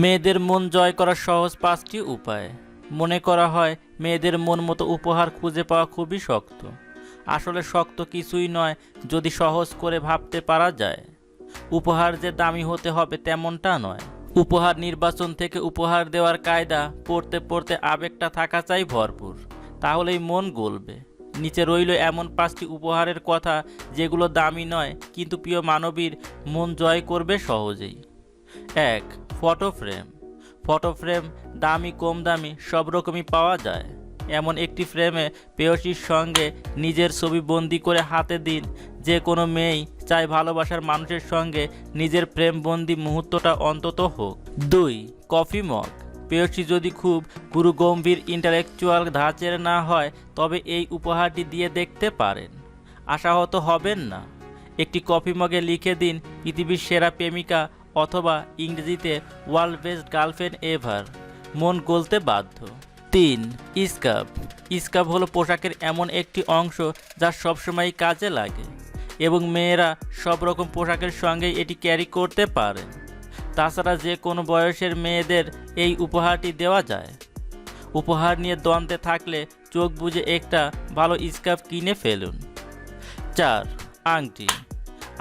মেয়েদের মন জয় করার সহজ 5টি উপায়। মনে করা হয় মেয়েদের মন মতো উপহার খুঁজে পাওয়া খুবই শক্ত। আসলে শক্ত কিছুই নয় যদি সহজ করে ভাবতে পারা যায়। উপহার যে দামি হতে হবে তেমনটা নয়। উপহার নির্বাচন থেকে উপহার দেওয়ার কায়দা পড়তে পড়তে আবেগটা থাকা চাই ভরপুর, তাহলেই মন গলবে। নিচে রইল এমন 5টি উপহারের কথা যেগুলো দামি নয় কিন্তু প্রিয় মানবীর মন জয় করবে সহজেই। 1. Photo frame. ফটো ফ্রেম দামি কম দামি সব রকমই পাওয়া যায়। এমন একটি ফ্রেমে প্রেয়সীর সঙ্গে নিজের ছবি বন্দি করে হাতে দিন। যে কোনো মেয়েই চায় ভালোবাসার মানুষের সঙ্গে নিজের প্রেমবন্দি মুহূর্তটা অন্তত হোক। 2. Coffee mug. প্রেয়সী যদি খুব গুরুগম্ভীর ইন্টালেকচুয়াল ধাঁচের না হয় তবে এই উপহারটি দিয়ে দেখতে পারেন, আশাহত হবেন না। একটি কফি মগে লিখে দিন পৃথিবীর সেরা প্রেমিকা অথবা ইংরেজিতে ওয়ার্ল্ড বেস্ট গার্লফ্রেন্ড এভার। মন গলতে বাধ্য। 3. স্কার্ফ। স্কার্ফ হলো পোশাকের এমন একটি অংশ যা সবসময় কাজে লাগে এবং মেয়েরা সব রকম পোশাকের সঙ্গেই এটি ক্যারি করতে পারেন। তাছাড়া যে কোনো বয়সের মেয়েদের এই উপহারটি দেওয়া যায়। উপহার নিয়ে দ্বন্দ্বে থাকলে চোখ বুজে একটা ভালো স্কার্ফ কিনে ফেলুন। 4. আংটি।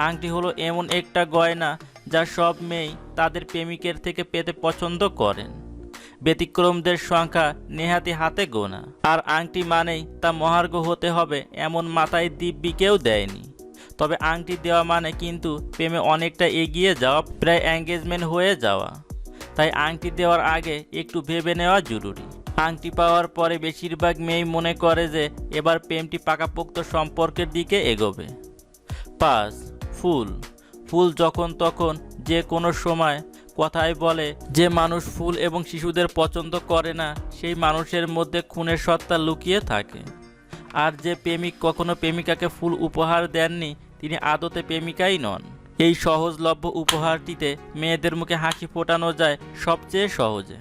আংটি হলো এমন একটা গয়না যা সব মেয়েই তাদের প্রেমিকের থেকে পেতে পছন্দ করেন। ব্যতিক্রমদের সংখ্যা নেহাতি হাতে গোনা। আর আংটি মানেই তা মহার্ঘ হতে হবে এমন মাথায় দিব্যি কেউ দেয়নি। তবে আংটি দেওয়া মানে কিন্তু প্রেমে অনেকটা এগিয়ে যাওয়া, প্রায় এঙ্গেজমেন্ট হয়ে যাওয়া। তাই আংটি দেওয়ার আগে একটু ভেবে নেওয়া জরুরি। আংটি পাওয়ার পরে বেশিরভাগ মেয়েই মনে করে যে এবার প্রেমটি পাকাপোক্ত সম্পর্কের দিকে এগোবে। 5. ফুল। ফুল যখন তখন যে কোনো সময়। কথায় বলে যে মানুষ ফুল এবং শিশুদের পছন্দ করে না সেই মানুষের মধ্যে খুনের সত্তা লুকিয়ে থাকে। আর যে প্রেমিক কখনো প্রেমিকাকে ফুল উপহার দেননি তিনি আদতে প্রেমিকাই নন। এই সহজলভ্য উপহারটিতে মেয়েদের মুখে হাসি ফোটানো যায় সবচেয়ে সহজে।